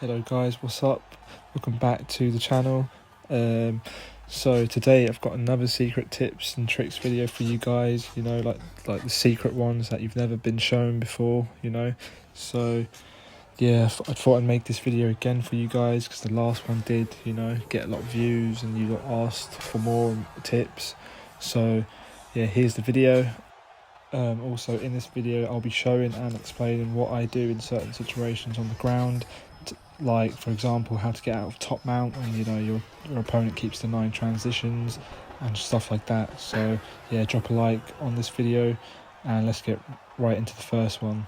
Hello guys, what's up? Welcome back to the channel. So today I've got another secret tips and tricks video for you guys, like the secret ones that you've never been shown before, So yeah, I thought I'd make this video again for you guys because the last one did, get a lot of views and you got asked for more tips. So yeah, here's the video. Also in this video I'll be showing and explaining what I do in certain situations on the ground, like for example how to get out of top mount when your opponent keeps denying transitions and stuff like that. So yeah, drop a like on this video and let's get right into the first one.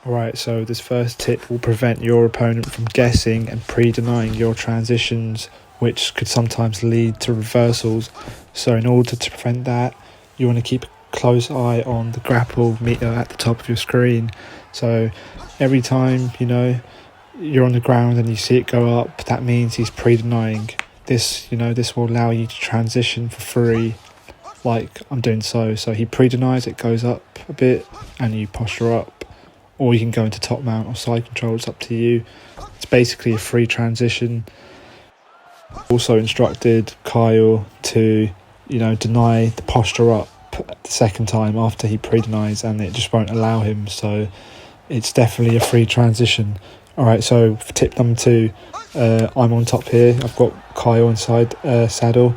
Alright, so this first tip will prevent your opponent from guessing and pre-denying your transitions, which could sometimes lead to reversals. So in order to prevent that, you want to keep a close eye on the grapple meter at the top of your screen. So every time you're on the ground and you see it go up, that means he's pre-denying. This will allow you to transition for free, like I'm doing so he pre-denies, it goes up a bit and you posture up, or you can go into top mount or side control, it's up to you. It's basically a free transition. Also instructed Kyle to deny the posture up the second time after he pre-denies, and it just won't allow him, so it's definitely a free transition. Alright, so for tip number 2, I'm on top here, I've got Kyle inside saddle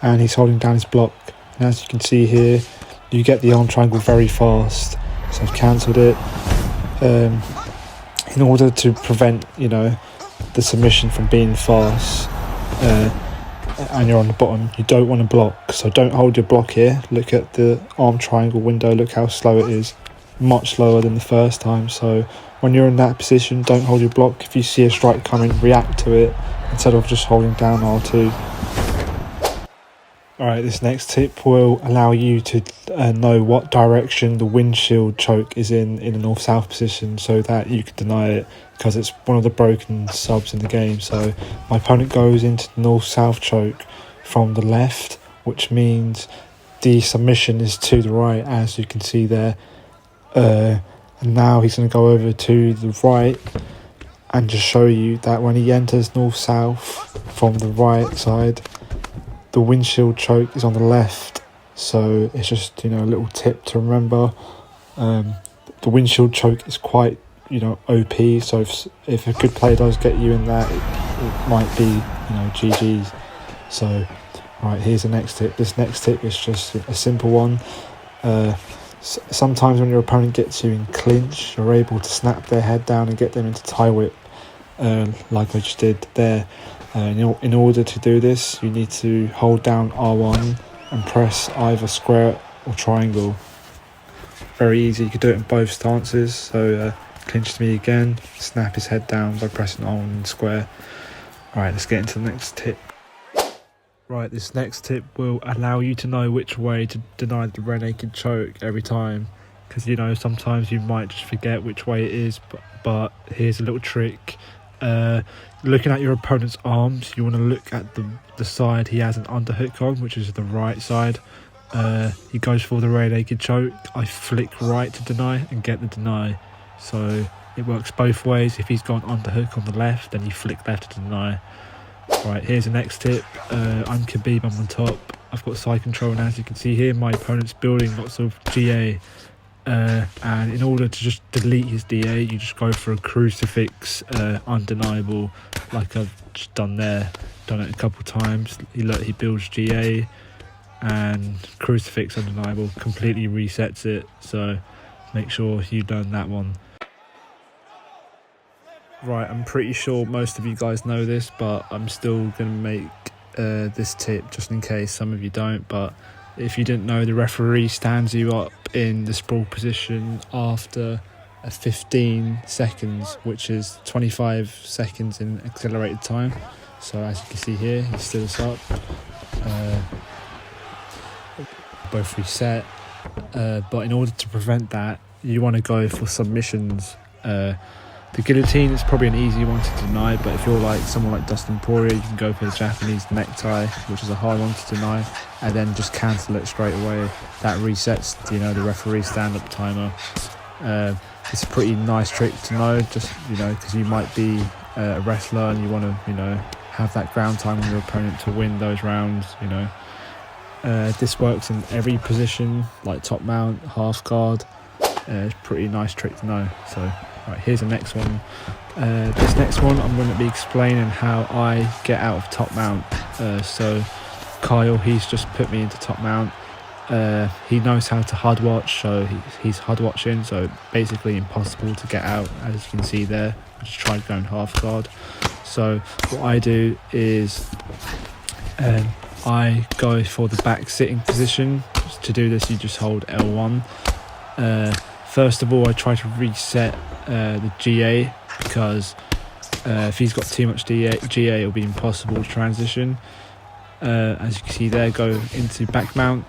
and he's holding down his block, and as you can see here you get the arm triangle very fast, so I've cancelled it. In order to prevent the submission from being fast, and you're on the bottom, you don't want to block, so don't hold your block here. Look at the arm triangle window, look how slow it is, much slower than the first time. So when you're in that position, don't hold your block. If you see a strike coming, react to it instead of just holding down R2. Alright, this next tip will allow you to know what direction the windshield choke is in a north-south position, so that you can deny it, because it's one of the broken subs in the game. So my opponent goes into the north-south choke from the left, which means the submission is to the right, as you can see there. And now he's going to go over to the right and just show you that when he enters north-south from the right side, the windshield choke is on the left. So it's just a little tip to remember. The windshield choke is quite OP, so if a good player does get you in that, it might be GG's. So right, here's the next tip. This next tip is just a simple one. Sometimes when your opponent gets you in clinch, you're able to snap their head down and get them into tie whip, like I just did there. In order to do this, you need to hold down R1 and press either square or triangle. Very easy, you could do it in both stances. So clinch to me again, snap his head down by pressing R1 and square. Alright, let's get into the next tip. Right, this next tip will allow you to know which way to deny the rear naked choke every time, because sometimes you might just forget which way it is, but here's a little trick. Looking at your opponent's arms, you want to look at the side he has an underhook on, which is the right side. He goes for the rear naked choke, I flick right to deny and get the deny. So it works both ways. If he's got an underhook on the left, then you flick left to deny. Right, here's the next tip. I'm Khabib, I'm on top, I've got side control, and as you can see here my opponent's building lots of GA. And in order to just delete his DA, you just go for a crucifix undeniable, like I've just done there. Done it a couple times. He builds GA and crucifix undeniable, completely resets it, so make sure you've done that one. Right, I'm pretty sure most of you guys know this, but I'm still going to make this tip just in case some of you don't. But if you didn't know, the referee stands you up in the sprawl position after 15 seconds, which is 25 seconds in accelerated time. So as you can see here, he stood us up. Both reset. But in order to prevent that, you want to go for submissions. The guillotine is probably an easy one to deny, but if you're like someone like Dustin Poirier, you can go for the Japanese necktie, which is a hard one to deny, and then just cancel it straight away. That resets the referee stand-up timer. it's a pretty nice trick to know, just, you know, because you might be a wrestler and you want to, you know, have that ground time on your opponent to win those rounds, you know. This works in every position, like top mount, half guard. It's a pretty nice trick to know. So, right, here's the next one. This next one, I'm going to be explaining how I get out of top mount. So, Kyle, he's just put me into top mount. He knows how to HUD watch, so he's HUD watching, so basically impossible to get out, as you can see there. I just tried going half guard. So what I do is I go for the back sitting position. To do this, you just hold L1. First of all, I try to reset the GA, because if he's got too much GA, it'll be impossible to transition. As you can see there, go into back mount.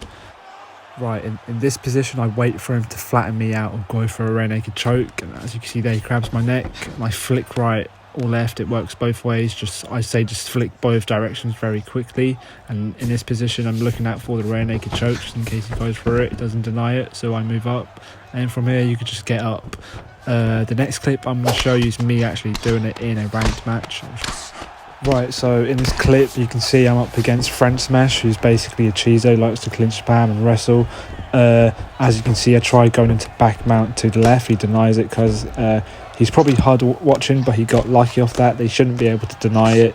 Right, in this position, I wait for him to flatten me out or go for a rear naked choke. And as you can see there, he grabs my neck, and I flick right or left. It works both ways. I say just flick both directions very quickly. And in this position, I'm looking out for the rear naked chokes in case he goes for it. It doesn't deny it, so I move up. And from here, you could just get up. The next clip I'm going to show you is me actually doing it in a ranked match. Right, so in this clip you can see I'm up against French Smash, who's basically a cheezo, likes to clinch spam and wrestle. As you can see, I tried going into back mount to the left. He denies it because he's probably HUD watching, but he got lucky off that. They shouldn't be able to deny it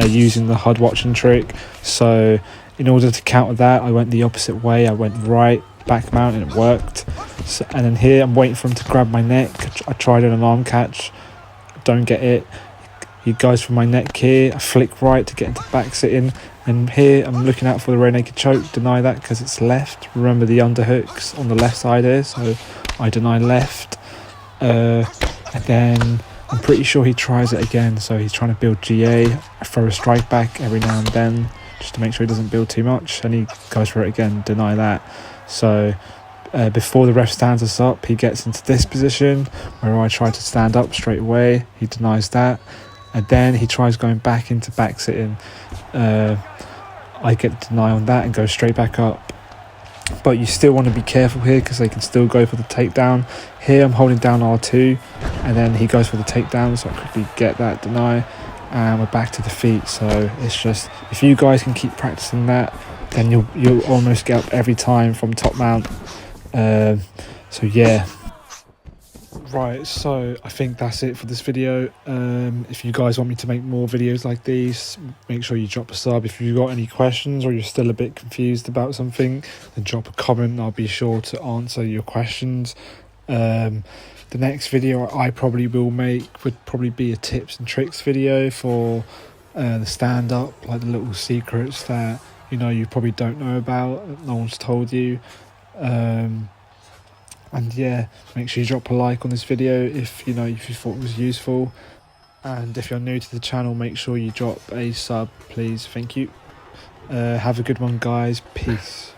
using the HUD watching trick. So in order to counter that, I went the opposite way. I went right, back mount, and it worked. So, and then here I'm waiting for him to grab my neck. I tried an arm catch, don't get it. He goes for my neck here. I flick right to get into back sitting, and here I'm looking out for the rear naked choke. Deny that because it's left. Remember the underhooks on the left side here, so I deny left. And then I'm pretty sure he tries it again, so he's trying to build GA. I throw a strike back every now and then just to make sure he doesn't build too much, and he goes for it again. Deny that. So before the ref stands us up, he gets into this position where I try to stand up straight away. He denies that. And then he tries going back into back sitting. I get the deny on that and go straight back up. But you still want to be careful here because they can still go for the takedown. Here I'm holding down R2 and then he goes for the takedown, so I quickly get that deny and we're back to the feet. So it's just, if you guys can keep practicing that, then you'll almost get up every time from top mount. So yeah. Right, so I think that's it for this video. If you guys want me to make more videos like these, make sure you drop a sub. If you've got any questions or you're still a bit confused about something, then drop a comment and I'll be sure to answer your questions. The next video I probably will make would probably be a tips and tricks video for the stand-up, like the little secrets that you probably don't know about, that no one's told you. And yeah, make sure you drop a like on this video if you thought it was useful. And if you're new to the channel, make sure you drop a sub, please. Thank you. Have a good one, guys. Peace.